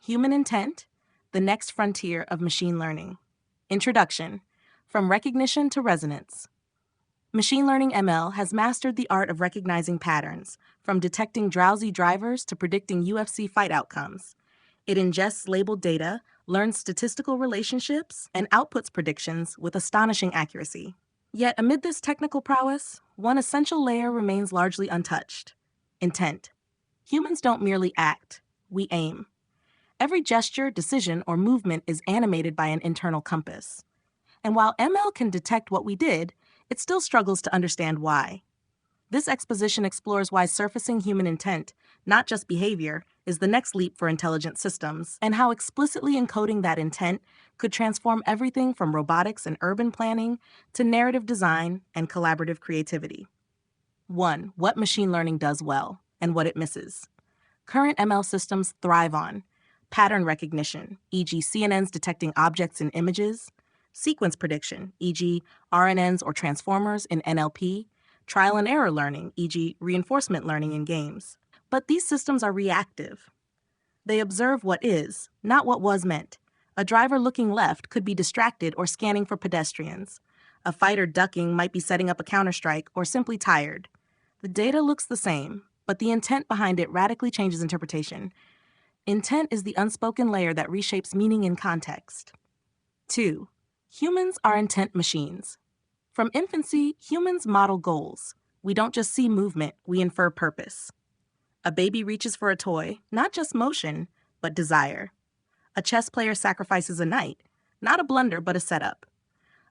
Human Intent, the Next Frontier of Machine Learning. Introduction, From Recognition to Resonance. Machine learning ML has mastered the art of recognizing patterns, from detecting drowsy drivers to predicting UFC fight outcomes. It ingests labeled data, learns statistical relationships, and outputs predictions with astonishing accuracy. Yet amid this technical prowess, one essential layer remains largely untouched: intent. Humans don't merely act, we aim. Every gesture, decision, or movement is animated by an internal compass. And while ML can detect what we did, it still struggles to understand why. This exposition explores why surfacing human intent, not just behavior, is the next leap for intelligent systems, and how explicitly encoding that intent could transform everything from robotics and urban planning to narrative design and collaborative creativity. 1. What machine learning does well, and what it misses. Current ML systems thrive on pattern recognition, e.g. CNNs detecting objects in images; sequence prediction, e.g. RNNs or transformers in NLP; trial and error learning, e.g. reinforcement learning in games. But these systems are reactive. They observe what is, not what was meant. A driver looking left could be distracted or scanning for pedestrians. A fighter ducking might be setting up a counterstrike or simply tired. The data looks the same, but the intent behind it radically changes interpretation. Intent is the unspoken layer that reshapes meaning in context. 2. Humans are intent machines. From infancy, humans model goals. We don't just see movement, we infer purpose. A baby reaches for a toy, not just motion, but desire. A chess player sacrifices a knight, not a blunder, but a setup.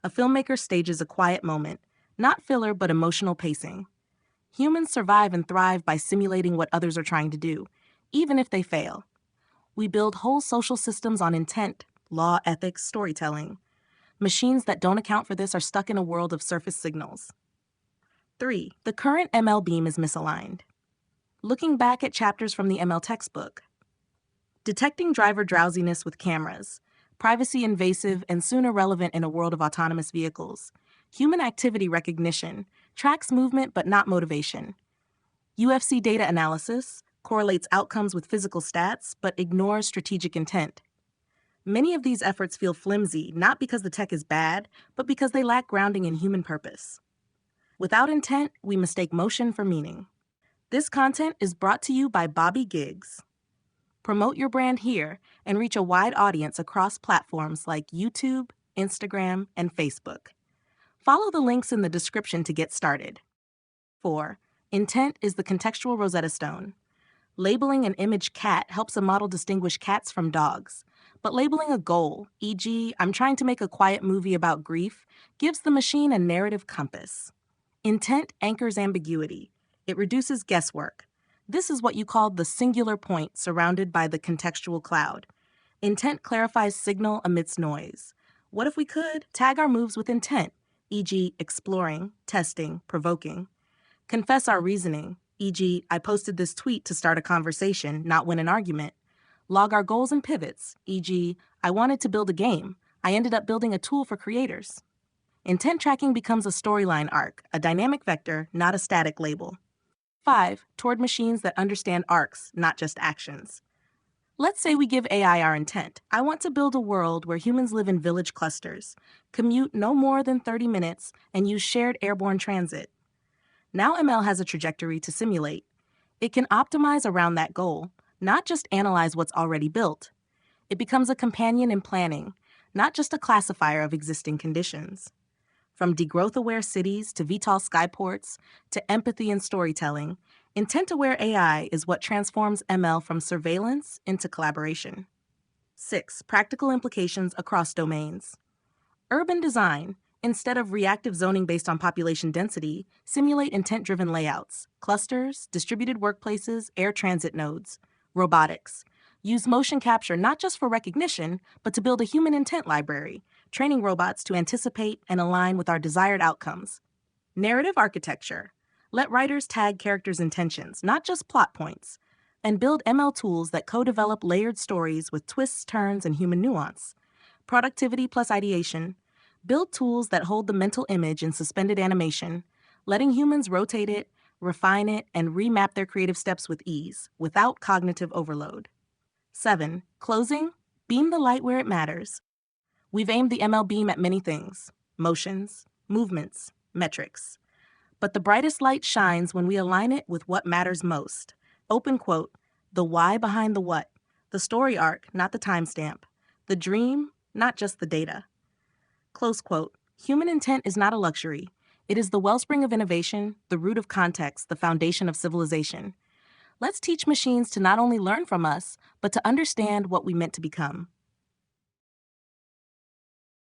A filmmaker stages a quiet moment, not filler, but emotional pacing. Humans survive and thrive by simulating what others are trying to do, even if they fail. We build whole social systems on intent, law, ethics, storytelling. Machines that don't account for this are stuck in a world of surface signals. 3. The current ML beam is misaligned. Looking back at chapters from the ML textbook. Detecting driver drowsiness with cameras, privacy invasive and soon irrelevant in a world of autonomous vehicles. Human activity recognition tracks movement but not motivation. UFC data analysis correlates outcomes with physical stats but ignores strategic intent. Many of these efforts feel flimsy, not because the tech is bad, but because they lack grounding in human purpose. Without intent, we mistake motion for meaning. This content is brought to you by Bobby Giggs. Promote your brand here and reach a wide audience across platforms like YouTube, Instagram, and Facebook. Follow the links in the description to get started. 4. Intent is the contextual Rosetta Stone. Labeling an image cat helps a model distinguish cats from dogs. But labeling a goal, e.g., I'm trying to make a quiet movie about grief, gives the machine a narrative compass. Intent anchors ambiguity. It reduces guesswork. This is what you call the singular point surrounded by the contextual cloud. Intent clarifies signal amidst noise. What if we could tag our moves with intent, e.g., exploring, testing, provoking? Confess our reasoning, e.g., I posted this tweet to start a conversation, not win an argument. Log our goals and pivots, e.g., I wanted to build a game. I ended up building a tool for creators. Intent tracking becomes a storyline arc, a dynamic vector, not a static label. 5. Toward machines that understand arcs, not just actions. Let's say we give AI our intent. I want to build a world where humans live in village clusters, commute no more than 30 minutes, and use shared airborne transit. Now ML has a trajectory to simulate. It can optimize around that goal, not just analyze what's already built. It becomes a companion in planning, not just a classifier of existing conditions. From degrowth-aware cities to VTOL skyports to empathy and storytelling, intent-aware AI is what transforms ML from surveillance into collaboration. 6. Practical implications across domains. Urban design. Instead of reactive zoning based on population density, simulate intent-driven layouts, clusters, distributed workplaces, air transit nodes. Robotics. Use motion capture not just for recognition, but to build a human intent library, training robots to anticipate and align with our desired outcomes. Narrative architecture. Let writers tag characters' intentions, not just plot points, and build ML tools that co-develop layered stories with twists, turns, and human nuance. Productivity plus ideation. Build tools that hold the mental image in suspended animation, letting humans rotate it, refine it, and remap their creative steps with ease, without cognitive overload. 7. Closing, beam the light where it matters. We've aimed the ML beam at many things: motions, movements, metrics. But the brightest light shines when we align it with what matters most. Open quote, the why behind the what, the story arc, not the timestamp, the dream, not just the data. Close quote, human intent is not a luxury. It is the wellspring of innovation, the root of context, the foundation of civilization. Let's teach machines to not only learn from us, but to understand what we meant to become.